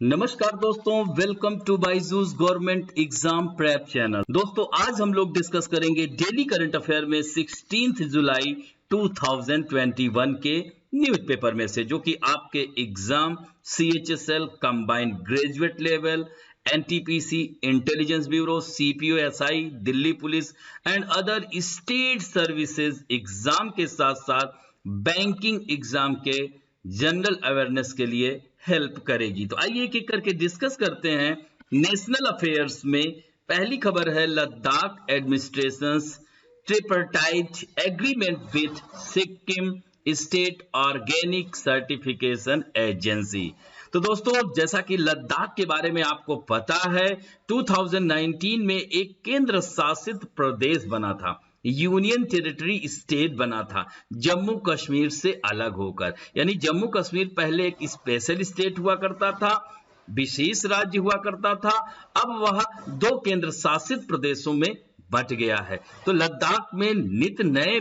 नमस्कार दोस्तों, welcome to Byju's government exam prep channel. दोस्तों आज हम लोग डिस्कस करेंगे डेली करंट अफेयर में 16 जुलाई 2021 के न्यूज़पेपर में से, जो कि आपके exam CHSL combined graduate level, NTPC, intelligence bureau, CPO, SI, Delhi police and other state services exam के साथ साथ बैंकिंग एग्जाम के जनरल अवेयरनेस के लिए हेल्प करेगी। तो आइए एक एक करके डिस्कस करते हैं। नेशनल अफेयर्स में पहली खबर है Ladakh administration's tripartite agreement with Sikkim state organic certification agency. तो दोस्तों जैसा कि लद्दाख के बारे में आपको पता है, 2019 में एक केंद्र शासित प्रदेश बना था, यूनियन टेरिटरी स्टेट बना था, जम्मू कश्मीर से अलग होकर। यानी जम्मू कश्मीर पहले एक स्पेशल स्टेट हुआ करता था, विशेष राज्य हुआ करता था, अब वह दो केंद्र शासित प्रदेशों में बंट गया है। तो लद्दाख में नित नए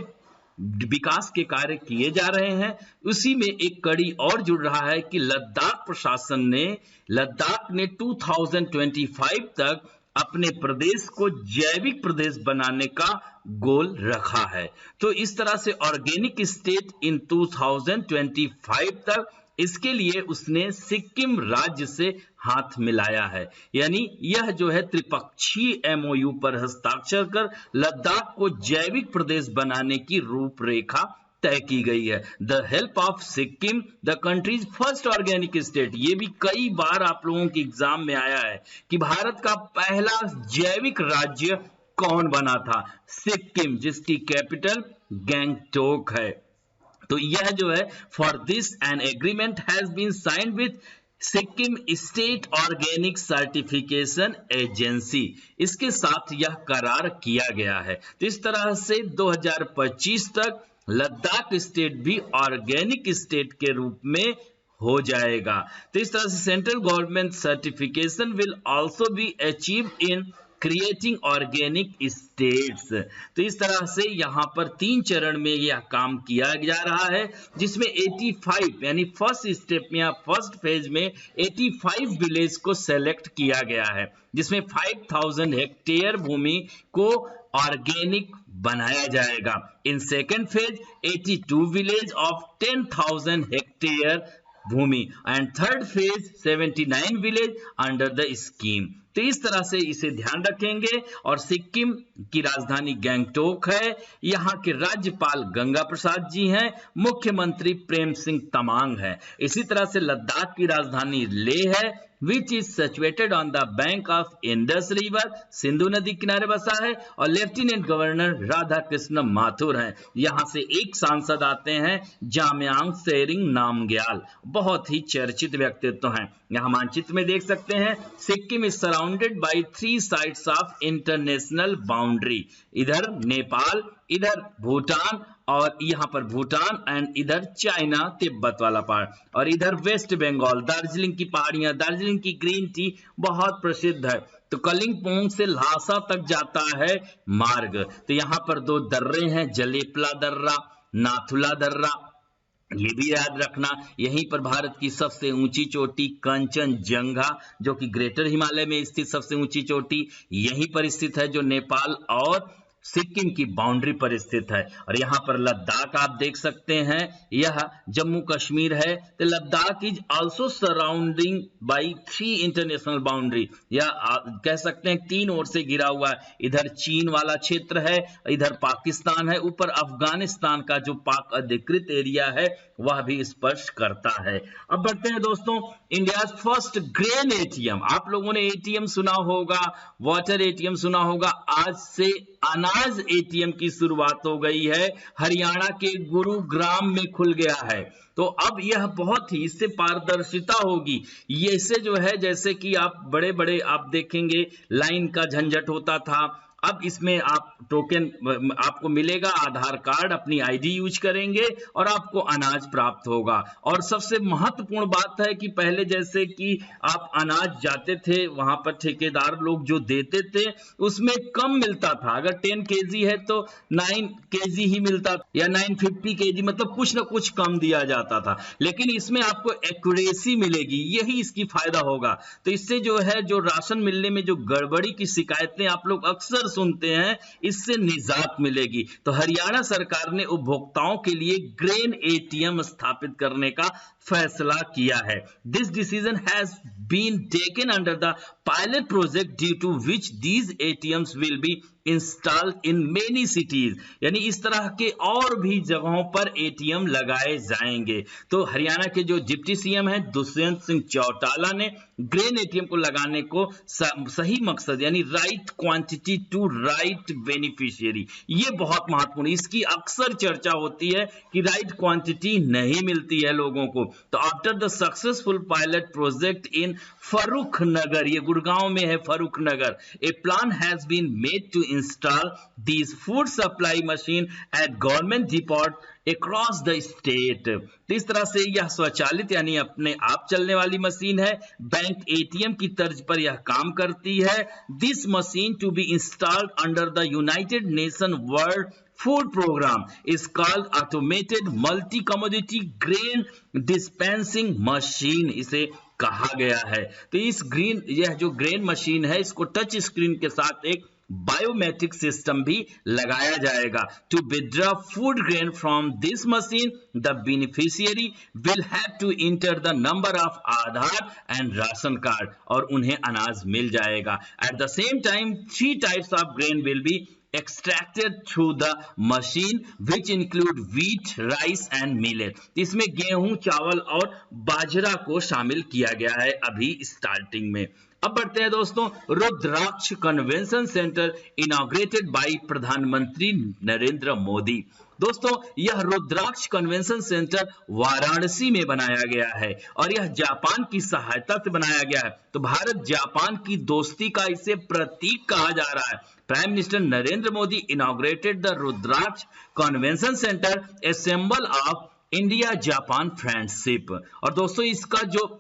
विकास के कार्य किए जा रहे हैं। उसी में एक कड़ी और जुड़ रहा है कि लद्दाख प्रशासन ने लद्दाख ने 2025 तक अपने प्रदेश को जैविक प्रदेश बनाने का गोल रखा है। तो इस तरह से ऑर्गेनिक स्टेट इन 2025 तक, इसके लिए उसने सिक्किम राज्य से हाथ मिलाया है। यानी यह जो है त्रिपक्षीय MOU पर हस्ताक्षर कर लद्दाख को जैविक प्रदेश बनाने की रूपरेखा तय की गई है। The help of Sikkim the country's first organic state. ये भी कई बार आप लोगों के एग्जाम में आया है कि भारत का पहला जैविक राज्य कौन बना था? सिक्किम, जिसकी कैपिटल गैंगटोक है। तो यह जो है for this an agreement has been signed with Sikkim state organic certification agency. इसके साथ यह करार किया गया है। तो इस तरह से 2025 तक लद्दाख स्टेट भी ऑर्गेनिक स्टेट के रूप में हो जाएगा। तो इस तरह से central government certification will also be achieve in creating organic states. तो इस तरह से यहां पर 3 चरण में यह काम किया जा रहा है, जिसमें 85 यानी फर्स्ट स्टेप में या फर्स्ट फेज में 85 विलेज को सेलेक्ट किया गया है, जिसमें 5000 हेक्टेयर भूमि को ऑर्गेनिक बनाया जाएगा। In second phase 82 village of 10,000 hectare भूमि and third phase 79 village under the scheme. तो इस तरह से इसे ध्यान रखेंगे। और सिक्किम की राजधानी गैंगटोक है, यहाँ के राज्यपाल गंगा प्रसाद जी हैं, मुख्यमंत्री प्रेम सिंह तमांग है। इसी तरह से लद्दाख की राजधानी लेह है, which is situated on the bank of Indus River, Sindhu नदी किनारे बसा है। और लेफ्टिनेंट गवर्नर राधा कृष्ण माथुर हैं। यहाँ से एक सांसद आते हैं, जामयांग सेरिंग नामग्याल, बहुत ही चर्चित व्यक्तित्व हैं। यहाँ मानचित्र में देख सकते हैं, Sikkim is surrounded by 3 sides of international boundary. इधर नेपाल, इधर भूटान, और यहाँ पर भूटान एंड इधर चाइना तिब्बत वाला पार्ट, और इधर वेस्ट बंगाल, दार्जिलिंग की पहाड़ियां, दार्जिलिंग की ग्रीन टी बहुत प्रसिद्ध है। तो कलिंगपोंग से ल्हासा तक जाता है मार्ग। तो यहाँ पर 2 दर्रे हैं, जलेपला दर्रा, नाथुला दर्रा। ये भी याद रखना, यहीं पर भारत की सबसे ऊंची चोटी कंचनजंगा, जो कि ग्रेटर हिमालय में स्थित सबसे ऊंची चोटी, यहीं पर स्थित है, जो नेपाल और सिक्किम की बाउंड्री पर स्थित है। और यहाँ पर लद्दाख आप देख सकते हैं, यह जम्मू कश्मीर है। तो Ladakh is also surrounding by 3 international boundary, या कह सकते हैं 3 ओर से घिरा हुआ है। इधर चीन वाला क्षेत्र है, इधर पाकिस्तान है, ऊपर अफगानिस्तान का जो पाक अधिकृत एरिया है वह भी स्पर्श करता है। अब बढ़ते हैं दोस्तों, इंडिया फर्स्ट ग्रेन ATM। आप लोगों ने ATM सुना होगा, वाटर ATM सुना होगा, आज से अनाज ATM की शुरुआत हो गई है। हरियाणा के गुरुग्राम में खुल गया है। तो अब यह बहुत ही, इससे पारदर्शिता होगी। ये से जो है, जैसे कि आप बड़े बड़े आप देखेंगे लाइन का झंझट होता था, अब इसमें आप टोकन आपको मिलेगा, आधार कार्ड, अपनी आईडी यूज करेंगे और आपको अनाज प्राप्त होगा। और सबसे महत्वपूर्ण बात है कि पहले जैसे कि आप अनाज जाते थे वहां पर ठेकेदार लोग जो देते थे उसमें कम मिलता था, अगर 10 केजी है तो 9 केजी ही मिलता या 950 केजी, मतलब कुछ ना कुछ कम दिया जाता था। लेकिन इसमें आपको एक्यूरेसी मिलेगी, यही इसकी फायदा होगा। तो इससे जो है जो राशन मिलने में जो गड़बड़ी की शिकायतें आप लोग अक्सर सुनते हैं, इससे निजात मिलेगी। तो हरियाणा सरकार ने उपभोक्ताओं के लिए ग्रेन एटीएम स्थापित करने का फैसला किया है। This decision has been taken under the pilot project due to which these ATMs will be installed in many cities, यानी इस तरह के और भी जगहों पर एटीएम लगाए जाएंगे। तो हरियाणा के जो डिप्टी सीएम हैं दुष्यंत सिंह चौटाला ने ग्रेन एटीएम को लगाने को सही मकसद यानी right quantity to right beneficiary, ये बहुत महत्वपूर्ण, इसकी अक्सर चर्चा होती है कि राइट क्वांटिटी नहीं मिलती है लोगों को। तो after the successful pilot project in Farrukh Nagar, ये गुड़गांव में है Farrukh Nagar, a plan has been made to install these food supply machine at government depot across the state। तो इस तरह से यह स्वचालित यानी अपने आप चलने वाली मशीन है, बैंक एटीएम की तर्ज पर यह काम करती है। This machine to be installed under the United Nation World Food Programme is called automated multi commodity grain dispensing machine, इसे कहा गया है। तो यह जो ग्रेन मशीन है इसको टच स्क्रीन के साथ एक बायोमेट्रिक सिस्टम भी लगाया जाएगा। To withdraw food grain from this machine the beneficiary will have to enter the number of Aadhaar and ration card, और उन्हें अनाज मिल जाएगा। At the same time 3 types of grain will be extracted through the machine which include wheat, rice and millet। इसमें गेहूं, चावल और बाजरा को शामिल किया गया है अभी स्टार्टिंग में। अब बढ़ते हैं दोस्तों, रुद्राक्ष कन्वेंशन सेंटर इनॉग्रेटेड बाय प्रधानमंत्री नरेंद्र मोदी। दोस्तों यह रुद्राक्ष कन्वेंशन सेंटर वाराणसी में बनाया गया है और यह जापान की सहायता से बनाया गया है। तो भारत जापान की दोस्ती का इसे प्रतीक कहा जा रहा है। Prime minister Narendra Modi inaugurated the Rudraksh convention centre, a symbol of India Japan friendship. और दोस्तों इसका जो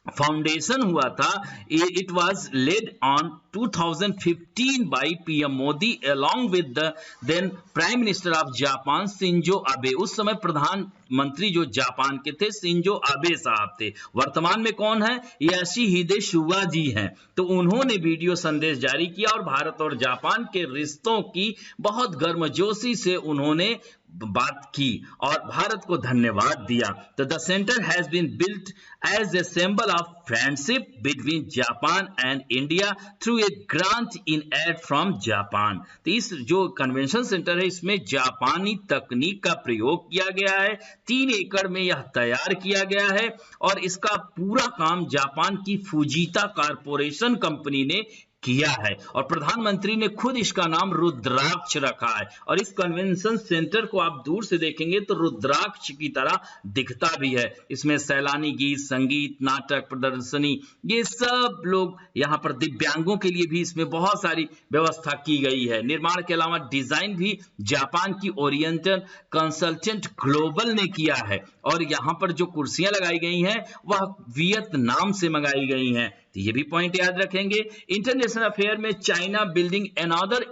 फाउंडेशन हुआ था, it was laid on 2015 by PM Modi along with the then prime minister of Japan Shinzo Abe. उस समय प्रधानमंत्री जो जापान के थे शिंजो अबे साहब थे। वर्तमान में कौन है? योशिहिदे सुगा जी हैं। तो उन्होंने वीडियो संदेश जारी किया और भारत और जापान के रिश्तों की बहुत गर्मजोशी से उन्होंने बात की और भारत को धन्यवाद दिया। तो the centre has been built as a symbol of friendship between Japan and India through a grant in aid from Japan. तो इस जो कन्वेंशन सेंटर है इसमें जापानी तकनीक का प्रयोग किया गया है। 3 एकड़ में यह तैयार किया गया है और इसका पूरा काम जापान की फुजीता कॉर्पोरेशन कंपनी ने किया है और प्रधानमंत्री ने खुद इसका नाम रुद्राक्ष रखा है। और इस कन्वेंशन सेंटर को आप दूर से देखेंगे तो रुद्राक्ष की तरह दिखता भी है। इसमें सैलानी गीत, संगीत, नाटक, प्रदर्शनी, ये सब लोग यहाँ पर दिव्यांगों के लिए भी इसमें बहुत सारी व्यवस्था की गई है। निर्माण के अलावा डिजाइन भी जापान की ओरिएंटल कंसल्टेंट ग्लोबल ने किया है और यहाँ पर जो कुर्सियां लगाई गई हैं वह वियतनाम से मंगाई गई हैं। तो ये भी पॉइंट याद रखेंगे। इंटरनेशनल अफेयर में चाइना बिल्डिंग अनदर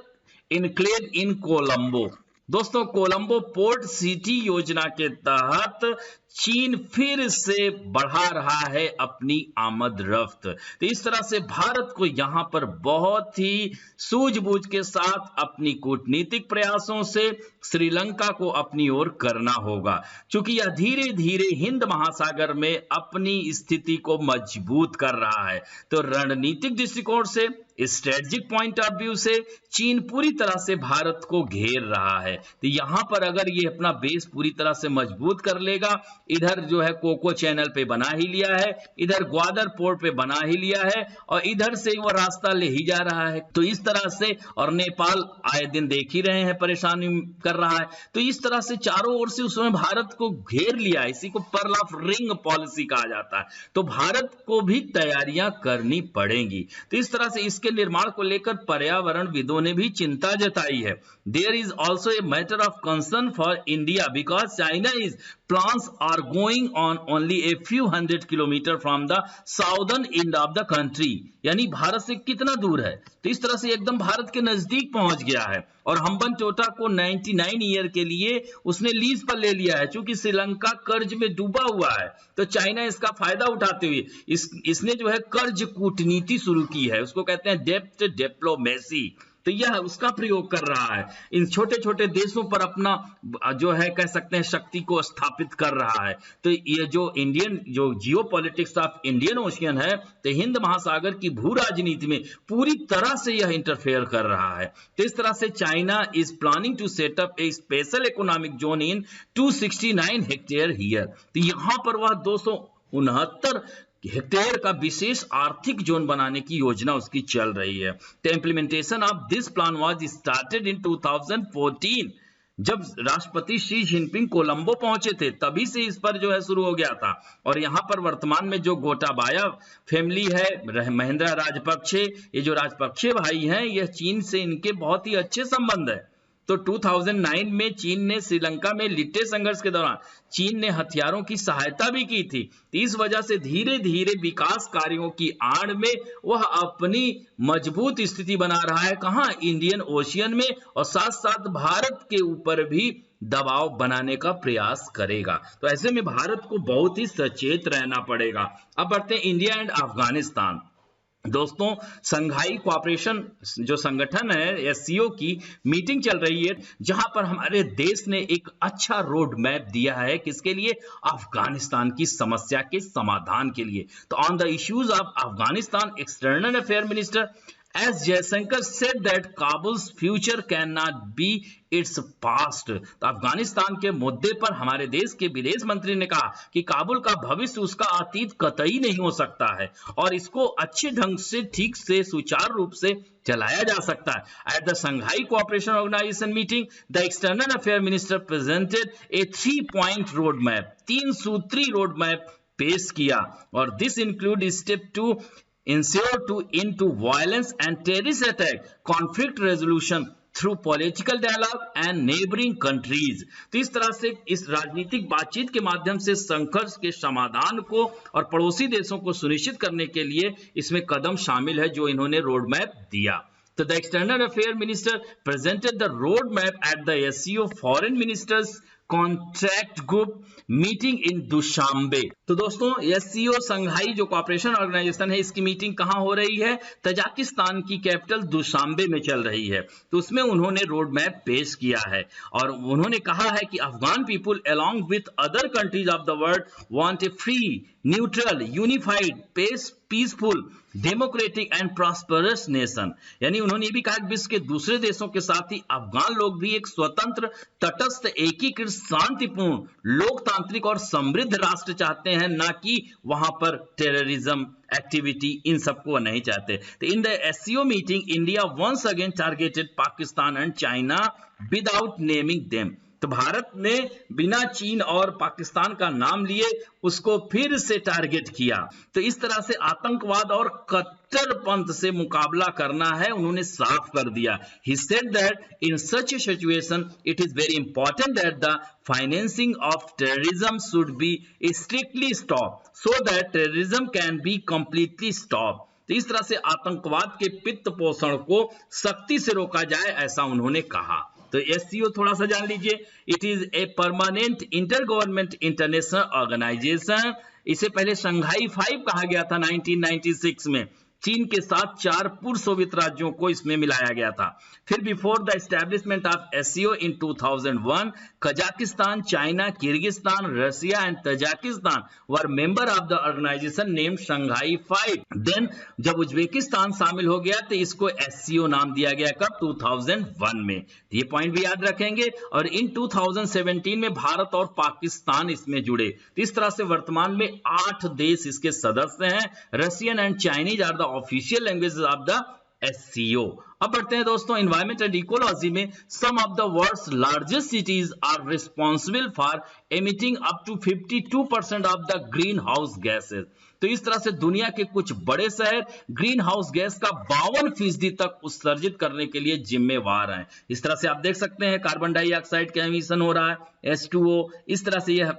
इनक्लेव इन कोलंबो। दोस्तों कोलंबो पोर्ट सिटी योजना के तहत चीन फिर से बढ़ा रहा है अपनी आमद रफ्त। तो इस तरह से भारत को यहां पर बहुत ही सूझबूझ के साथ अपनी कूटनीतिक प्रयासों से श्रीलंका को अपनी ओर करना होगा, क्योंकि यह धीरे धीरे हिंद महासागर में अपनी स्थिति को मजबूत कर रहा है। तो रणनीतिक दृष्टिकोण से, स्ट्रेटेजिक पॉइंट ऑफ व्यू से चीन पूरी तरह से भारत को घेर रहा है। तो यहां पर अगर ये अपना बेस पूरी तरह से मजबूत कर लेगा, इधर जो है कोको चैनल पे बना ही लिया है, इधर ग्वादर पोर्ट पे बना ही लिया है और इधर से वो रास्ता ले ही जा रहा है। तो इस तरह से, और नेपाल आए दिन देख ही रहे हैं परेशानी कर रहा है। तो इस तरह से चारों ओर से उसने भारत को घेर लिया है। इसी को पर्ल ऑफ रिंग पॉलिसी कहा जाता है। तो भारत को भी तैयारियां करनी पड़ेंगी। तो इस तरह से इसके के निर्माण को लेकर पर्यावरणविदों ने भी चिंता जताई है। There is also a matter of concern for India because China is plants are going on only a few hundred kilometer from the southern end of the country, यानी भारत से कितना दूर है, तो इस तरह से एकदम भारत के नजदीक पहुंच गया है। और हम्बनटोटा को 99 ईयर के लिए उसने लीज पर ले लिया है। चूंकि श्रीलंका कर्ज में डूबा हुआ है तो चाइना इसका फायदा उठाते हुए इसने जो है कर्ज कूटनीति शुरू की है, उसको कहते हैं डेप्ट डिप्लोमेसी। तो यह उसका प्रयोग कर रहा है, इन छोटे छोटे देशों पर अपना जो है कह सकते हैं शक्ति को स्थापित कर रहा है। तो ये जो जियोपॉलिटिक्स ऑफ इंडियन ओशियन है, तो हिंद महासागर की भू राजनीति में पूरी तरह से यह इंटरफेयर कर रहा है। तो इस तरह से China is planning to set up a special economic zone in 269 hectare here. तो यहां पर वह 269 हेक्टेयर का विशेष आर्थिक जोन बनाने की योजना उसकी चल रही है। The implementation of this plan was started in 2014। जब राष्ट्रपति शी जिनपिंग कोलंबो पहुंचे थे तभी से इस पर जो है शुरू हो गया था। और यहाँ पर वर्तमान में जो गोटाबाया फैमिली है, महेंद्र राजपक्षे, ये जो राजपक्षे भाई हैं, यह चीन से इनके बहुत ही अच्छे संबंध है। तो 2009 में चीन ने श्रीलंका में लिट्टे संघर्ष के दौरान चीन ने हथियारों की सहायता भी की थी। इस वजह से धीरे धीरे विकास कार्यों की आड़ में वह अपनी मजबूत स्थिति बना रहा है, कहां, इंडियन ओशियन में, और साथ साथ भारत के ऊपर भी दबाव बनाने का प्रयास करेगा। तो ऐसे में भारत को बहुत ही सचेत रहना पड़ेगा। अब बढ़ते हैं इंडिया एंड अफगानिस्तान। दोस्तों, संघाई कोऑपरेशन जो संगठन है एससीओ की मीटिंग चल रही है, जहां पर हमारे देश ने एक अच्छा रोड मैप दिया है किसके लिए, अफगानिस्तान की समस्या के समाधान के लिए। तो on the issues of Afghanistan, external affair minister S Jaishankar said that Kabul's future cannot be its past। तो अफगानिस्तान के मुद्दे पर हमारे देश के विदेश मंत्री ने कहा कि काबुल का भविष्य उसका अतीत कतई नहीं हो सकता है और इसको अच्छे ढंग से, ठीक से, सुचारू रूप से चलाया जा सकता है। At the Shanghai Cooperation Organization meeting, the External Affairs Minister presented a 3-point roadmap, 3 सूत्री रोड मैप पेश किया। और this include step 2 ensure to end to violence and terrorist attack, conflict resolution through political dialogue and neighboring countries। तो इस तरह से इस राजनीतिक बातचीत के माध्यम से संघर्ष के समाधान को और पड़ोसी देशों को सुनिश्चित करने के लिए इसमें कदम शामिल है जो इन्होंने रोड मैप दिया। तो the external affair minister presented the road map at the SCO foreign ministers contract group meeting in Dushanbe. तो दोस्तों, एससीओ संघाई जो कोऑपरेशन ऑर्गेनाइजेशन है, इसकी मीटिंग कहां हो रही है, तजाकिस्तान की कैपिटल दुशांबे में चल रही है। तो उसमें उन्होंने रोड मैप पेश किया है और उन्होंने कहा है कि Afghan people along with other countries of the world want a free, neutral, unified, peaceful, democratic and prosperous nation. यानी उन्होंने ये भी कहा कि विश्व के दूसरे देशों के साथ ही अफगान लोग भी एक स्वतंत्र, तटस्थ, एकीकृत, शांतिपूर्ण, लोकतांत्रिक और समृद्ध राष्ट्र चाहते हैं, ना कि वहां पर टेररिज्म एक्टिविटी, इन सबको नहीं चाहते। तो in the SCO meeting India once again targeted Pakistan and China without naming them. तो भारत ने बिना चीन और पाकिस्तान का नाम लिए उसको फिर से टारगेट किया। तो इस तरह से आतंकवाद और कट्टरपंथ से मुकाबला करना है, उन्होंने साफ कर दिया। He said that in such a situation it is very important that the financing of terrorism should be strictly stopped so that terrorism can be completely stopped। तो इस तरह से आतंकवाद के वित्त पोषण को सख्ती से रोका जाए, ऐसा उन्होंने कहा। तो एससीओ थोड़ा सा जान लीजिए। It is a permanent inter government international organisation. इसे पहले शंघाई 5 कहा गया था 1996 में। चीन के साथ 4 पूर्व सोवियत राज्यों को इसमें मिलाया गया था। फिर before the establishment of SCO in 2001, Kazakhstan, China, Kyrgyzstan, Russia and Tajikistan were member of the organisation named Shanghai 5। Then जब उज्बेकिस्तान शामिल हो गया तो इसको एससीओ नाम दिया गया, कब, 2001 में। ये पॉइंट भी याद रखेंगे। और इन 2017 में भारत और पाकिस्तान इसमें जुड़े। तो इस तरह से वर्तमान में 8 देश इसके सदस्य हैं। Russian and Chinese are the official languages of the SCO. अब बढ़ते हैं दोस्तों एनवायरमेंट एंड इकोलॉजी में। Some of the world's largest cities are responsible for emitting up to 52% of the greenhouse gases. तो इस तरह से दुनिया के कुछ बड़े शहर ग्रीन हाउस गैस का 52% तक उत्सर्जित करने के लिए जिम्मेवार हैं। इस तरह से आप देख सकते हैं कार्बन डाइऑक्साइड का एमिशन हो रहा है, H2O, इस तरह से यह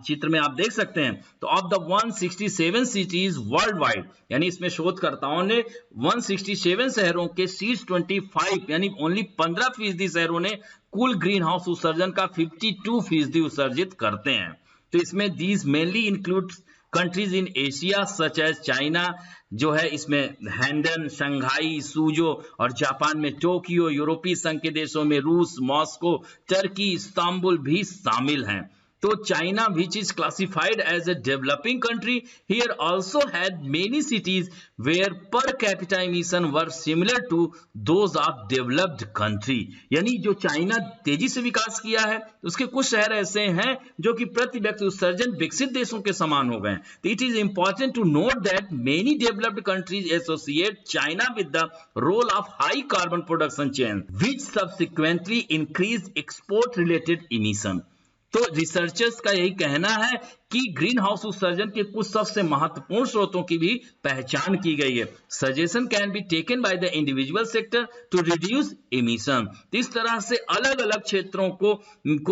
चित्र में आप देख सकते हैं। तो of the 167 cities world wide, यानी इसमें शोधकर्ताओं ने 167 शहरों के शीर्ष 25 यानी ओनली 15% शहरों ने कुल ग्रीन हाउस उत्सर्जन का 52% उत्सर्जित करते हैं। तो इसमें these mainly include countries in Asia such as China जो है, इसमें हैंडन, शंघाई, सूजो और जापान में टोक्यो, यूरोपीय संघ के देशों में रूस, मॉस्को, टर्की, इस्तांबुल भी शामिल हैं। तो China which is classified as a developing country here also had many cities where per capita emission were similar to those of developed country, यानी जो चाइना तेजी से विकास किया है उसके कुछ शहर ऐसे हैं जो कि प्रति व्यक्ति उत्सर्जन विकसित देशों के समान हो गए। तो it is important to note that many developed countries associate China with the role of high carbon production chain which subsequently increase export related emission। तो रिसर्चर्स का यही कहना है कि ग्रीन हाउस उत्सर्जन के कुछ सबसे महत्वपूर्ण स्रोतों की भी पहचान की गई है। Suggestion can be taken by the individual sector to reduce emission. इस तरह से अलग अलग क्षेत्रों को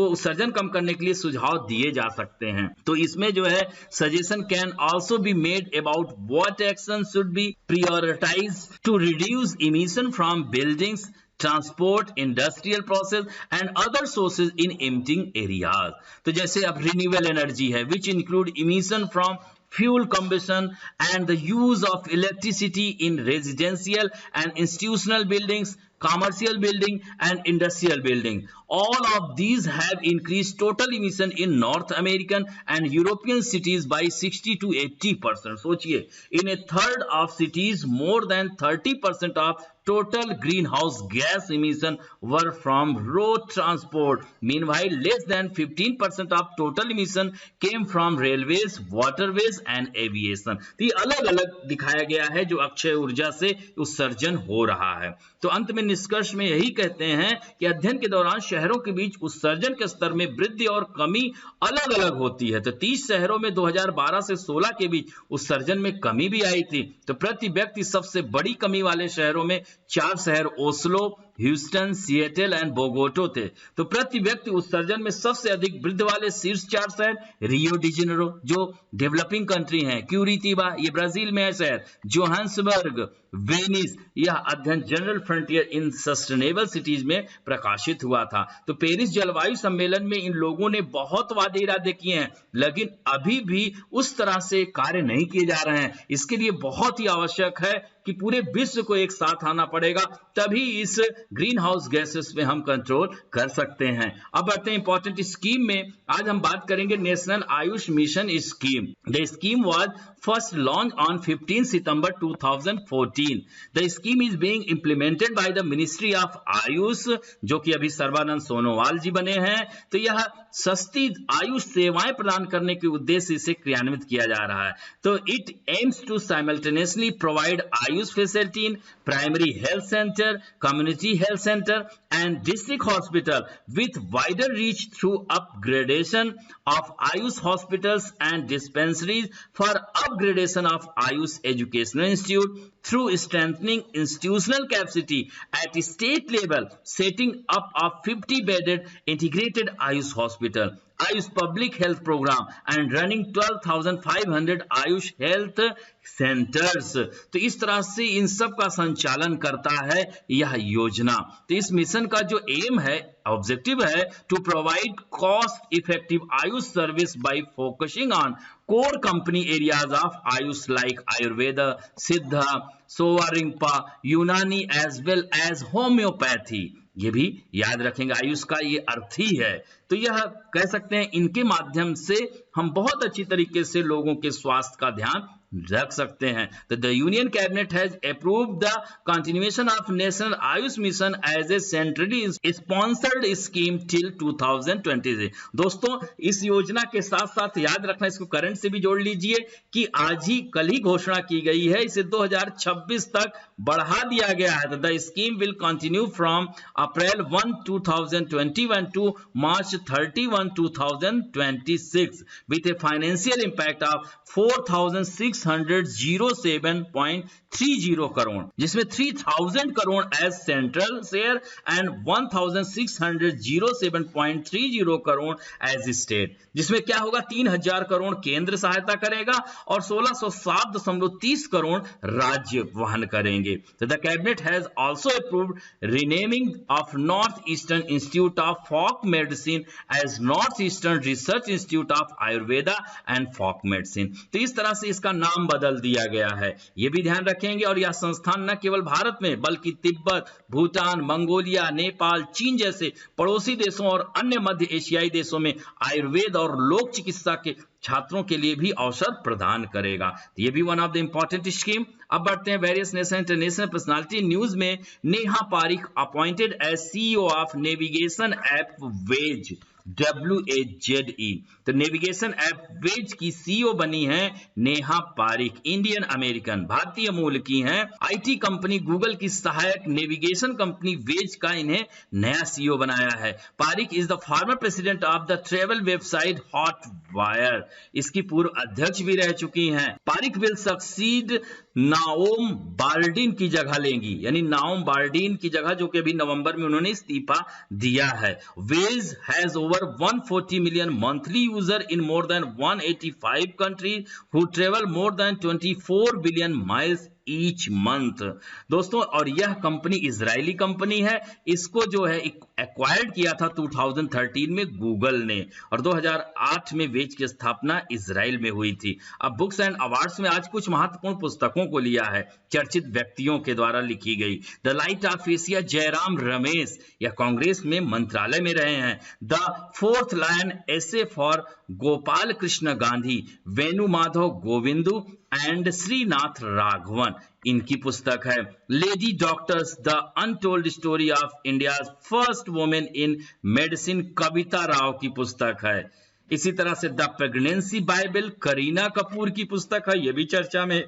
उत्सर्जन कम करने के लिए सुझाव दिए जा सकते हैं। तो इसमें जो है suggestion can also be made about what action should be prioritised to reduce emission from buildings, transport, industrial process and other sources in emitting areas. तो जैसे अब रिन्यूएबल एनर्जी है which include emission from fuel combustion and the use of electricity in residential and institutional buildings, commercial building and industrial building. All of these have increased total emission in North American and European cities by 60 to 80%. सोचिए, in a third of cities more than 30% of total greenhouse gas emission were from road transport. Meanwhile, less than 15% of total emission came from railways, waterways and aviation. तो ये अलग अलग दिखाया गया है जो अक्षय ऊर्जा से उत्सर्जन हो रहा है। तो अंत में निष्कर्ष में यही कहते हैं कि अध्ययन के दौरान शहरों के बीच उत्सर्जन के स्तर में वृद्धि और कमी अलग अलग होती है। तो 30 शहरों में 2012 से 16 के बीच उत्सर्जन में कमी भी आई थी। तो प्रति व्यक्ति सबसे बड़ी कमी वाले शहरों में 4 शहर ओस्लो, ह्यूस्टन, सिएटल एंड बोगोटो थे। तो प्रति व्यक्ति उत्सर्जन में सबसे अधिक वृद्धि वाले शीर्ष 4 शहर रियो डी जेनेरो जो डेवलपिंग कंट्री है, क्यूरितिबा ये ब्राजील में है शहर, जोहान्सबर्ग, वेनिस। यह अध्ययन जनरल फ्रंटियर इन सस्टेनेबल सिटीज में प्रकाशित हुआ था। तो पेरिस जलवायु सम्मेलन में इन लोगों ने बहुत वादे इरादे किए हैं लेकिन अभी भी उस तरह से कार्य नहीं किए जा रहे हैं। इसके लिए बहुत ही आवश्यक है कि पूरे विश्व को एक साथ आना पड़ेगा, तभी इस ग्रीन हाउस गैसेस पे हम कंट्रोल कर सकते हैं। अब बढ़ते हैं इंपॉर्टेंट स्कीम में। आज हम बात करेंगे national AYUSH mission scheme. The scheme was first launch on 15 September 2014। The scheme is being implemented by the ministry of Ayush जो कि अभी सर्बानंद सोनोवाल जी बने हैं। तो यह सस्ती आयुष सेवाएं प्रदान करने के उद्देश्य से क्रियान्वित किया जा रहा है। तो it aims to simultaneously provide AYUSH facility in primary health centre, community health centre and district hospital with wider reach through upgradation of Ayush hospitals and dispensaries for upgradation of Ayush Educational Institute through strengthening institutional capacity at state level, setting up a 50-bedded integrated Ayush hospital, Ayush public health program and running 12,500 Ayush health centres. तो इस तरह से इन सब का संचालन करता है यह योजना। तो इस मिशन का जो एम है, ऑब्जेक्टिव है to provide cost effective AYUSH service by focusing on core company areas of AYUSH like Ayurveda, Siddha, Sowa Rigpa, यूनानी एज वेल एज होम्योपैथी। ये भी याद रखेंगे, आयुष का ये अर्थ ही है। तो यह कह सकते हैं इनके माध्यम से हम बहुत अच्छी तरीके से लोगों के स्वास्थ्य का ध्यान रख सकते हैं। तो the union cabinet has approved the continuation of national AYUSH mission as a centrally sponsored scheme till 2020। दोस्तों इस योजना के साथ साथ याद रखना, इसको करंट से भी जोड़ लीजिए कि आज ही कल ही घोषणा की गई है, इसे 2026 तक बढ़ा दिया गया है। The scheme will continue from April 1, 2021 to March 31, 2026 with a financial impact of 4,600 1607.30 crore, जिसमें 3000 crore as central share and 1607.30 crore as state, जिसमें क्या होगा 3000 करोड़ केंद्र सहायता करेगा और 1607.30 करोड़ राज्य वहन करेंगे। तो the cabinet has also approved renaming of north eastern institute of folk medicine as north eastern research institute of Ayurveda and folk medicine. तो इस तरह से इसका नाम बदल दिया गया है, ये भी ध्यान रखेंगे। और यह संस्थान न केवल भारत में बल्कि तिब्बत, भूटान, मंगोलिया, नेपाल, चीन जैसे पड़ोसी देशों और अन्य मध्य एशियाई देशों में आयुर्वेद और लोक चिकित्सा के छात्रों के लिए भी अवसर प्रदान करेगा। तो ये भी one of the important scheme. अब बढ़ते हैं various national international personality news में। Neha Pareek appointed as CEO of navigation app Waze, WAZE। तो नेविगेशन ऐप वेज की सीईओ बनी है नेहा पारिक, इंडियन अमेरिकन, भारतीय मूल की हैं। आईटी कंपनी गूगल की सहायक नेविगेशन कंपनी वेज का इन्हें नया सीईओ बनाया है। Pareek is the former president of the travel website Hotwire, इसकी पूर्व अध्यक्ष भी रह चुकी हैं। Pareek will succeed Noam Bardin की जगह लेंगी, यानी नाओम बाल्डिन की जगह, जो कि अभी नवंबर में उन्होंने इस्तीफा दिया है। Waze has over 140 million monthly user in more than 185 countries who travel more than 24 billion miles each month. दोस्तों, और यह कंपनी इजरायली कंपनी है, इसको जो है एक्वायर्ड किया था 2013 में गूगल ने, और 2008 में वेज की स्थापना इजराइल में हुई थी। अब बुक्स एंड अवार्ड्स में आज कुछ महत्वपूर्ण पुस्तकों को लिया है, चर्चित व्यक्तियों के द्वारा लिखी गई। The light of Asia Jairam Ramesh, यह कांग्रेस में मंत्रालय में रहे हैं। The fourth lion essay for Gopal Krishna Gandhi, Venu Madhav Govindu and Srinath Raghavan, इनकी पुस्तक है। Lady doctors, the untold story of India first women in medicine, Kavita Rao की पुस्तक है। इसी तरह से the pregnancy bible, Kareena Kapoor की पुस्तक है, यह भी चर्चा में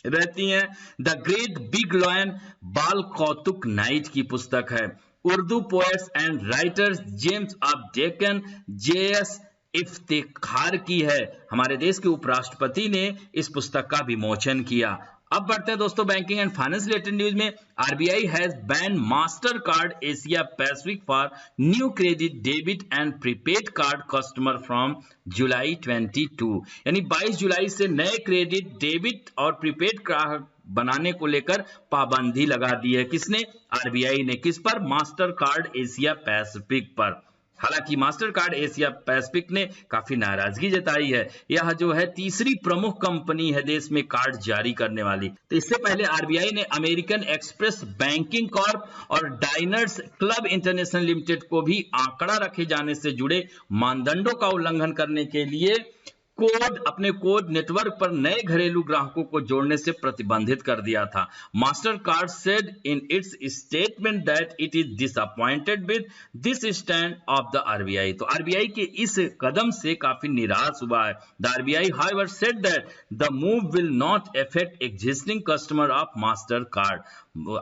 रहती हैं। द ग्रेट बिग लॉयन, बाल कौतुक नाइट की पुस्तक है। Urdu poets and writers, James of Deccan, JS Iftikhar की है। हमारे देश के उपराष्ट्रपति ने इस पुस्तक का विमोचन किया। अब बढ़ते हैं दोस्तों banking and finance related news में। RBI has ban master card Asia Pacific for new credit debit and prepaid card customer from जुलाई 22, यानी 22 जुलाई से नए क्रेडिट, डेबिट और प्रीपेड कार्ड बनाने को लेकर पाबंदी लगा दी है। किसने? RBI ने। किस पर? मास्टर कार्ड एशिया पैसिफिक पर। हालांकि मास्टर कार्ड एशिया पैसिफिक ने काफी नाराजगी जताई है। यह जो है तीसरी प्रमुख कंपनी है देश में कार्ड जारी करने वाली। तो इससे पहले RBI ने अमेरिकन एक्सप्रेस बैंकिंग कॉर्प और डाइनर्स क्लब इंटरनेशनल लिमिटेड को भी आंकड़ा रखे जाने से जुड़े मानदंडों का उल्लंघन करने के लिए अपने कोड नेटवर्क पर नए घरेलू ग्राहकों को जोड़ने से प्रतिबंधित कर दिया था। Master card said in its statement that it is disappointed with this stand of the RBI। तो RBI के इस कदम से काफी निराश हुआ है। The RBI however said that the move will not affect existing customer of master card.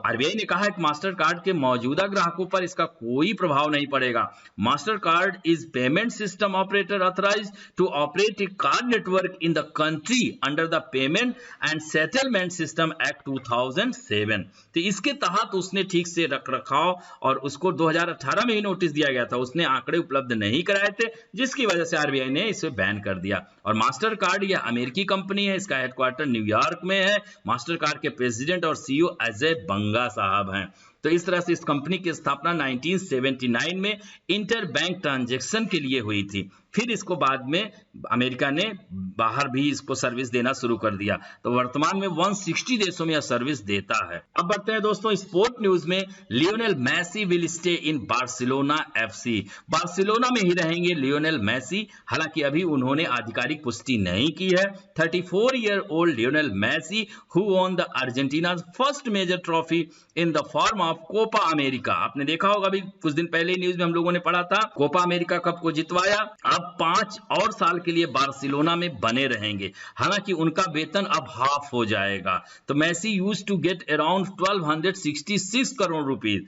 RBI ने कहा है कि मास्टर कार्ड के मौजूदा ग्राहकों पर इसका कोई प्रभाव नहीं पड़ेगा। Mastercard is payment system operator authorised to operate a card network in the country under the payment and settlement system act 2007। तो इसके तहत उसने ठीक से रख रखाव और उसको 2018 में ही नोटिस दिया गया था, उसने आंकड़े उपलब्ध नहीं कराए थे, जिसकी वजह से RBI ने इसे बैन कर दिया। और मास्टर कार्ड यह अमेरिकी कंपनी है, इसका हेडक्वार्टर न्यूयॉर्क में है। मास्टर कार्ड के प्रेसिडेंट और CEO अजय बंगा साहब हैं। तो इस तरह से इस कंपनी की स्थापना 1979 में इंटर बैंक ट्रांजैक्शन के लिए हुई थी। फिर इसको बाद में अमेरिका ने बाहर भी इसको सर्विस देना शुरू कर दिया। तो वर्तमान में 160 देशों में यह सर्विस देता है। अब बढ़ते हैं दोस्तों स्पोर्ट न्यूज में। Lionel Messi will stay in Barcelona FC। Barcelona में ही रहेंगे लियोनेल मैसी। हालांकि अभी उन्होंने आधिकारिक पुष्टि नहीं की है। 34 year old Lionel Messi who won the Argentina first major trophy in the form of Copa America. आपने देखा होगा अभी कुछ दिन पहले न्यूज में हम लोगों ने पढ़ा था, कोपा अमेरिका कप को जितवाया। अब 5 और साल के लिए बार्सिलोना में बने रहेंगे। हालांकि उनका वेतन अब हाफ हो जाएगा। तो Messi used to get around 1266 crore rupees,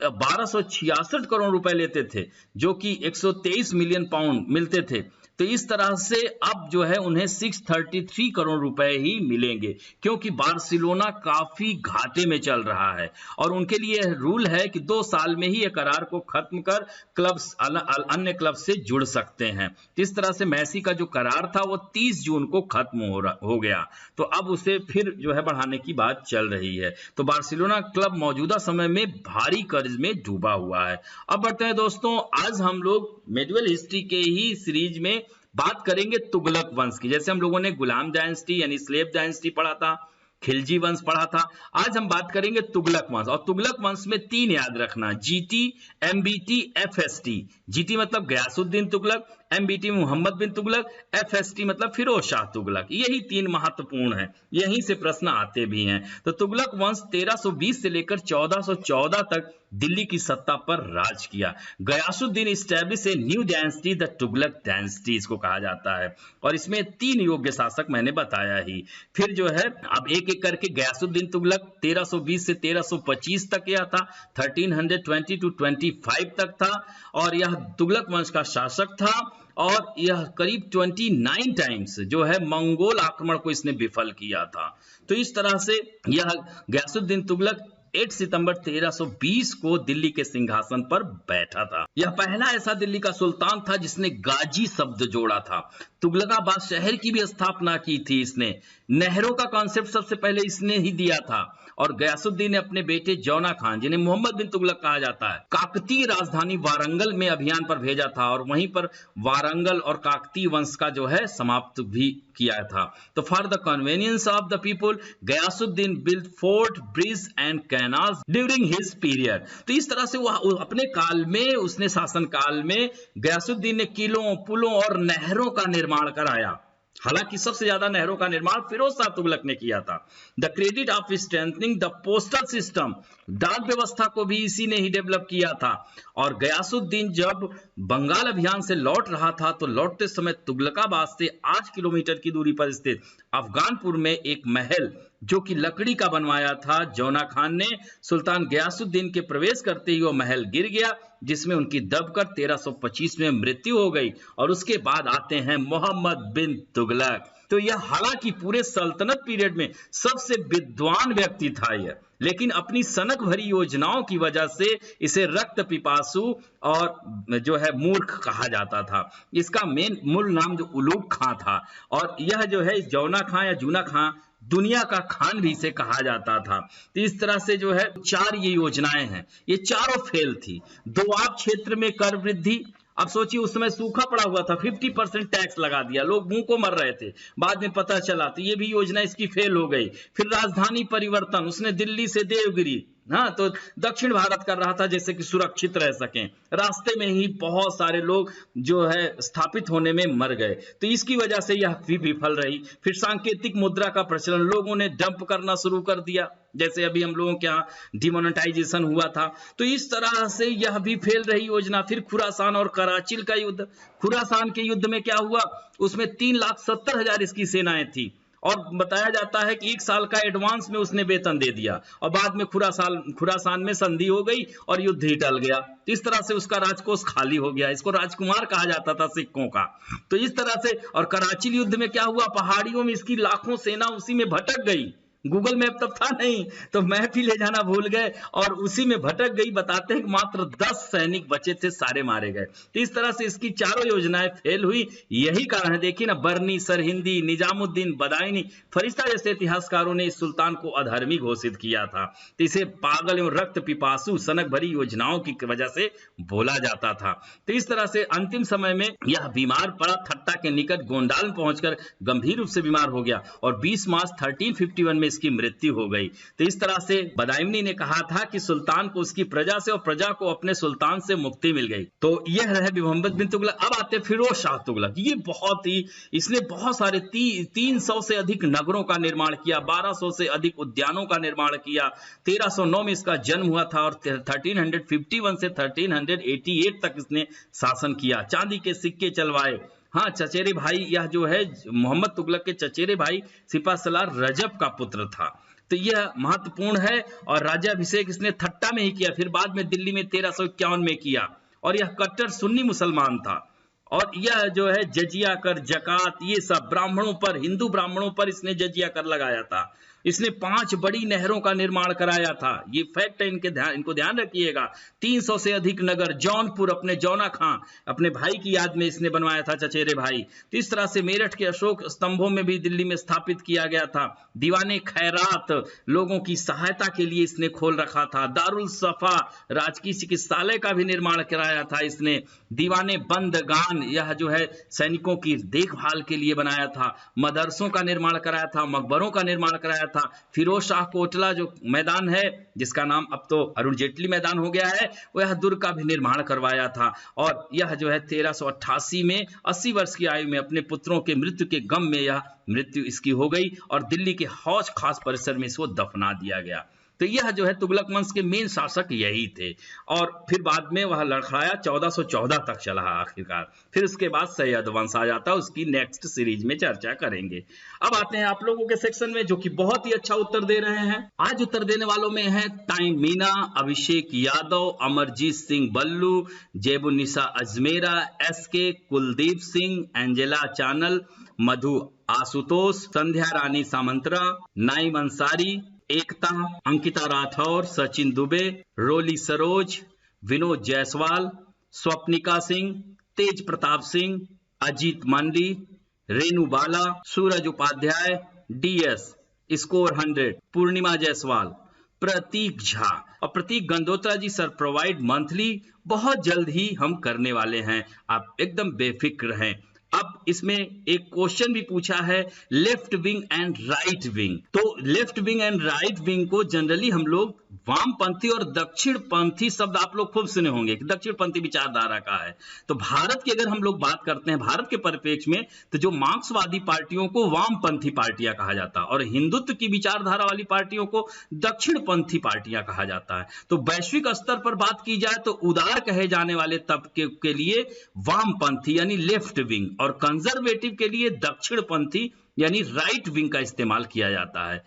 1266 crore रुपए लेते थे, जो कि 123 मिलियन पाउंड मिलते थे। तो इस तरह से अब जो है उन्हें 633 करोड़ रुपए ही मिलेंगे, क्योंकि बार्सिलोना काफी घाटे में चल रहा है और उनके लिए रूल है कि 2 साल में ही ये करार को खत्म कर क्लब्स अन्य क्लब से जुड़ सकते हैं। इस तरह से मेसी का जो करार था वो 30 जून को खत्म हो गया, तो अब उसे फिर जो है बढ़ाने की बात चल रही है। तो बार्सिलोना क्लब मौजूदा समय में भारी कर्ज में डूबा हुआ है। अब बढ़ते हैं दोस्तों, आज हम लोग मेडिवल हिस्ट्री के ही सीरीज में बात करेंगे तुगलक वंश की। जैसे हम लोगों ने गुलाम डायनेस्टी यानी स्लेव डायनेस्टी पढ़ा था, खिलजी वंश पढ़ा था, आज हम बात करेंगे तुगलक वंश। और तुगलक वंश में 3 याद रखना, जीटी, एमबीटी, एफएसटी। जीटी मतलब गयासुद्दीन तुगलक, एमबीटी मोहम्मद बिन तुगलक, एफएसटी मतलब फिरोज शाह तुगलक। यही 3 महत्वपूर्ण हैं, यहीं से प्रश्न आते भी हैं। तो तुगलक वंश 1320 से लेकर 1414 तक दिल्ली की सत्ता पर राज किया। Ghiyasuddin establish a new dynasty, the Tughlaq dynasty इसको कहा जाता है, और इसमें 3 योग्य शासक मैंने बताया ही। फिर जो है अब एक एक करके, गयासुद्दीन तुगलक 1320 से 1325 तक यह था, 1320 to 25 तक था, और यह तुगलक वंश का शासक था, और यह करीब 29 टाइम्स जो है मंगोल आक्रमण को इसने विफल किया था। तो इस तरह से यह गयासुद्दीन तुगलक 8 सितंबर 1320 को दिल्ली के सिंहासन पर बैठा था। यह पहला ऐसा दिल्ली का सुल्तान था जिसने गाजी शब्द जोड़ा था। तुगलकाबाद शहर की भी स्थापना की थी इसने। नहरों का कॉन्सेप्ट सबसे पहले इसने ही दिया था, और गयासुद्दीन ने अपने बेटे जौना खान, जिन्हें मोहम्मद बिन तुगलक कहा जाता है, काकतीय राजधानी वारंगल में अभियान पर भेजा था, और वहीं पर वारंगल और काकतीय वंश का जो है समाप्त भी किया था। तो for the convenience of the people, Ghiyasuddin build fort, bridge and canals during his period. तो इस तरह से वह अपने काल में, उसने शासन काल में गयासुद्दीन ने किलों, पुलों और नहरों का निर्माण कराया। हालांकि सबसे ज्यादा नहरों का निर्माण फिरोज शाह तुगलक ने किया था। The credit of strengthening the postal system, डाक व्यवस्था को भी इसी ने ही डेवलप किया था। और गयासुद्दीन जब बंगाल अभियान से लौट रहा था तो लौटते समय तुगलकाबाद से 8 किलोमीटर की दूरी पर स्थित अफगानपुर में एक महल जो कि लकड़ी का बनवाया था जौना खान ने, सुल्तान गयासुद्दीन के प्रवेश करते ही वो महल गिर गया, जिसमें उनकी दबकर 1325 में मृत्यु हो गई। और उसके बाद आते हैं मोहम्मद बिन तुगलक। तो यह हालांकि पूरे सल्तनत पीरियड में सबसे विद्वान व्यक्ति था यह, लेकिन अपनी सनक भरी योजनाओं की वजह से इसे रक्त पिपासु और जो है मूर्ख कहा जाता था। इसका मूल नाम जो उलूग खां था, और यह जो है जौना खां या जूना खां, दुनिया का खान भी इसे कहा जाता था। तो इस तरह से जो है 4 ये योजनाएं हैं, ये चारों फेल थी। दोआब क्षेत्र में कर वृद्धि, अब सोचिए उस समय सूखा पड़ा हुआ था, 50% टैक्स लगा दिया, लोग मुंह को मर रहे थे, बाद में पता चला, तो ये भी योजना इसकी फेल हो गई। फिर राजधानी परिवर्तन, उसने दिल्ली से देवगिरी, हाँ, तो दक्षिण भारत कर रहा था जैसे कि सुरक्षित रह सकें, रास्ते में ही बहुत सारे लोग जो है स्थापित होने में मर गए, तो इसकी वजह से यह भी विफल रही। फिर सांकेतिक मुद्रा का प्रचलन, लोगों ने डंप करना शुरू कर दिया, जैसे अभी हम लोगों के यहाँ डिमोनेटाइजेशन हुआ था, तो इस तरह से यह भी फेल रही योजना। फिर खुरासान और कराचिल का युद्ध, खुरासान के युद्ध में क्या हुआ, उसमें 3,70,000 इसकी सेनाएं थी, और बताया जाता है कि 1 साल का एडवांस में उसने वेतन दे दिया, और बाद में खुरासान में संधि हो गई और युद्ध ही टल गया। तो इस तरह से उसका राजकोष खाली हो गया, इसको राजकुमार कहा जाता था सिक्कों का। तो इस तरह से, और कराची युद्ध में क्या हुआ, पहाड़ियों में इसकी लाखों सेना उसी में भटक गई, गूगल मैप तब था नहीं, तो मैप ही ले जाना भूल गए और उसी में भटक गई। बताते हैं कि मात्र 10 सैनिक बचे थे, सारे मारे गए। तो इस तरह से इसकी चारों योजनाएं फेल हुई। यही कारण है, देखिए ना, बर्नी, सरहिंदी, निजामुद्दीन, बदायूनी, फरिश्ता जैसे इतिहासकारों ने इस सुल्तान को अधर्मी घोषित किया था। तो इसे पागल एवं रक्त पिपासु सनक भरी योजनाओं की वजह से बोला जाता था। तो इस तरह से अंतिम समय में यह बीमार पड़ा, थट्टा के निकट गोंडाल में पहुंचकर गंभीर रूप से बीमार हो गया, और 20 मार्च 1351 में इसकी मृत्यु हो गई। तो इस तरह से बदायूनी ने कहा था कि सुल्तान को उसकी प्रजा से और प्रजा को अपने सुल्तान से मुक्ति मिल गई। तो यह है मोहम्मद बिन तुगलक। अब आते फिरोज शाह तुगलक। ये बहुत ही, इसने बहुत सारे 300 से अधिक नगरों का निर्माण किया, 1200 से अधिक उद्यानों का निर्माण किया। 1309 में इसका जन्म हुआ था और 1351 से 1388 तक इसने शासन किया। चांदी के सिक्के चलवाए। हाँ, चचेरे भाई, यह जो है मोहम्मद तुगलक के चचेरे भाई सिपा सलार रजब का पुत्र था। तो यह महत्वपूर्ण है। और राज्याभिषेक इसने थट्टा में ही किया, फिर बाद में दिल्ली में 1351 में किया। और यह कट्टर सुन्नी मुसलमान था। और यह जो है जजिया कर, जकात, ये सब ब्राह्मणों पर, हिंदू ब्राह्मणों पर इसने जजिया कर लगाया था। इसने 5 बड़ी नहरों का निर्माण कराया था, ये फैक्ट है, इनको ध्यान रखिएगा। 300 से अधिक नगर, जौनपुर अपने जौना खां अपने भाई की याद में इसने बनवाया था, चचेरे भाई। तो इस तरह से मेरठ के अशोक स्तंभों में भी दिल्ली में स्थापित किया गया था। दीवाने खैरात लोगों की सहायता के लिए इसने खोल रखा था। दारुल सफा राजकीय चिकित्सालय का भी निर्माण कराया था इसने। दीवाने बंदगान, यह जो है सैनिकों की देखभाल के लिए बनाया था। मदरसों का निर्माण कराया था, मकबरों का निर्माण कराया था। फिरोज शाह कोटला जो मैदान है, जिसका नाम अब तो अरुण जेटली मैदान हो गया है, वह दुर्ग का भी निर्माण करवाया था। और यह जो है 1388 में 80 वर्ष की आयु में अपने पुत्रों के मृत्यु के गम में यह मृत्यु इसकी हो गई और दिल्ली के हौज खास परिसर में इसको दफना दिया गया। तो यह जो है तुगलक वंश के मेन शासक यही थे। और फिर बाद में वह लड़खड़ाया 1414 तक चला आखिरकार। फिर उसके बाद सैयद वंश आ जाता, उसकी नेक्स्ट सीरीज में चर्चा करेंगे। अब आते हैं आप लोगों के सेक्शन में, जो कि बहुत ही अच्छा उत्तर दे रहे हैं। आज उत्तर देने वालों में है टाइम Meena, Abhishek Yadav, Amarjeet Singh Ballu, Zebunnisa Ajmera, SK Kuldeep Singh, Angela Chanal, Madhu Ashutosh, Sandhya Rani Samantara, Naim Ansari, Ekta, Ankita Rathore, Sachin Dubey, Roli Saroj, Vinod Jaiswal, Swapnika Singh, Tej Pratap Singh, Ajit Mandi, Renu Bala, Suraj Upadhyay, DS, score 100, Purnima Jaiswal, Prateek Jha और Prateek Gandotra ji sir provide monthly, बहुत जल्द ही हम करने वाले हैं, आप एकदम बेफिक्र हैं। अब इसमें एक क्वेश्चन भी पूछा है left wing and right wing. तो left wing and right wing को जनरली हम लोग वामपंथी और दक्षिणपंथी शब्द आप लोग खूब सुने होंगे कि दक्षिणपंथी विचारधारा का है। तो भारत की अगर हम लोग बात करते हैं भारत के परिप्रेक्ष्य में, तो जो मार्क्सवादी पार्टियों को वामपंथी पार्टियां कहा जाता है और हिंदुत्व की विचारधारा वाली पार्टियों को दक्षिणपंथी पार्टियां कहा जाता है। तो वैश्विक स्तर पर बात की जाए तो उदार कहे जाने वाले तबके के लिए वामपंथी यानी लेफ्ट विंग और कंजर्वेटिव के लिए दक्षिणपंथी यानी राइट विंग का इस्तेमाल किया जाता है।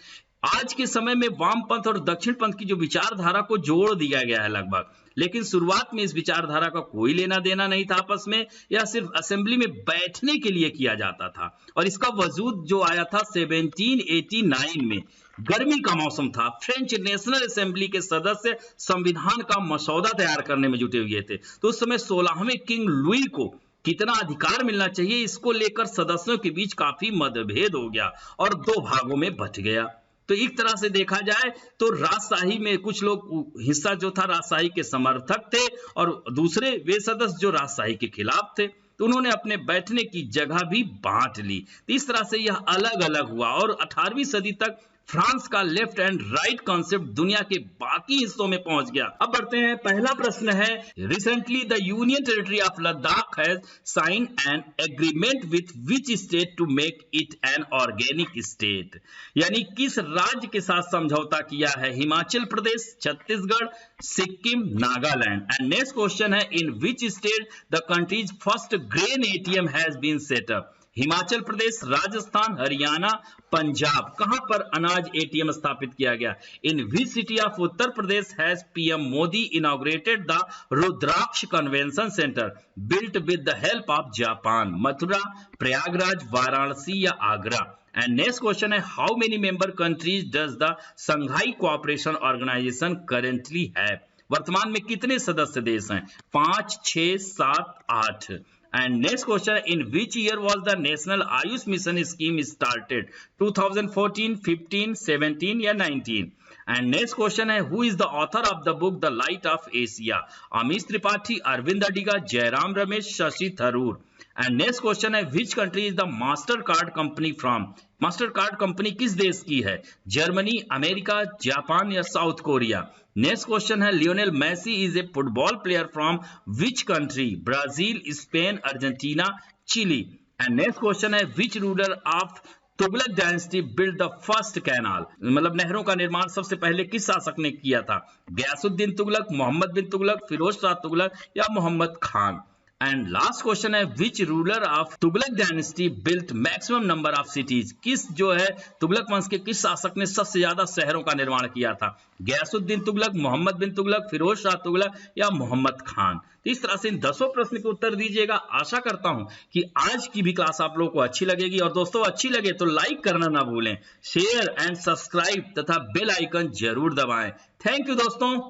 आज के समय में वामपंथ और दक्षिणपंथ की जो विचारधारा को जोड़ दिया गया है लगभग, लेकिन शुरुआत में इस विचारधारा का कोई लेना देना नहीं था आपस में, यह सिर्फ असेंबली में बैठने के लिए किया जाता था। और इसका वजूद जो आया था 1789 में, गर्मी का मौसम था, फ्रेंच नेशनल असेंबली के सदस्य संविधान का मसौदा तैयार करने में जुटे हुए थे। तो उस समय 16वें किंग लुई को कितना अधिकार मिलना चाहिए, इसको लेकर सदस्यों के बीच काफी मतभेद हो गया और 2 भागों में बंट गया। तो एक तरह से देखा जाए तो राजशाही में कुछ लोग हिस्सा जो था राजशाही के समर्थक थे और दूसरे वे सदस्य जो राजशाही के खिलाफ थे। तो उन्होंने अपने बैठने की जगह भी बांट ली। तो इस तरह से यह अलग अलग हुआ और 18वीं सदी तक फ्रांस का लेफ्ट एंड राइट कॉन्सेप्ट दुनिया के बाकी हिस्सों में पहुंच गया। अब बढ़ते हैं, पहला प्रश्न है recently the union territory of Ladakh has sign an agreement with which state to make it an organic state, यानी किस राज्य के साथ समझौता किया है? Himachal Pradesh, Chhattisgarh, Sikkim, Nagaland. And next question है in which state the country's first grain ATM has been set up? Himachal Pradesh, Rajasthan, Haryana, Punjab. कहां पर अनाज ATM स्थापित किया गया? In which city of Uttar Pradesh has PM Modi inaugurated the Rudraksh convention centre built with the help of Japan? Mathura, Prayagraj, Varanasi या Agra? And next question है how many member countries does the Shanghai cooperation organisation currently have? वर्तमान में कितने सदस्य देश हैं? 5, 6, 7, 8। And next question, in which year was the National Ayush Mission scheme started? 2014, 15, 17 या 19? And next question है who is the author of the book The Light of Asia? Amish Tripathi, Arvind Adiga, Jairam Ramesh, Shashi Tharoor. And next question है which country is the master card company from? Master card company किस देश की है? Germany, America, Japan या south Korea? Next question है Lionel Messi is a football player from which country? Brazil, Spain, Argentina, Chile. And next question है which ruler of Tughlaq dynasty build the first canal? मतलब नहरों का निर्माण सबसे पहले किस शासक ने किया था? गयासुद्दीन तुगलक, मोहम्मद बिन तुगलक, फिरोज शाह तुगलक या Mohammad Khan? And last question है which ruler of Tughlaq dynasty built maximum number of cities, किस जो है तुगलक वंश के किस शासक ने सबसे ज्यादा शहरों का निर्माण किया था? गयासुद्दीन तुगलक, मोहम्मद बिन तुगलक, फिरोज शाह तुगलक या मोहम्मद खान? तो इस तरह से इन 10 प्रश्न के उत्तर दीजिएगा। आशा करता हूं कि आज की भी क्लास आप लोगों को अच्छी लगेगी और दोस्तों अच्छी लगे तो लाइक करना ना भूलें, शेयर एंड सब्सक्राइब तथा बेल आइकन जरूर दबाएं। थैंक यू दोस्तों।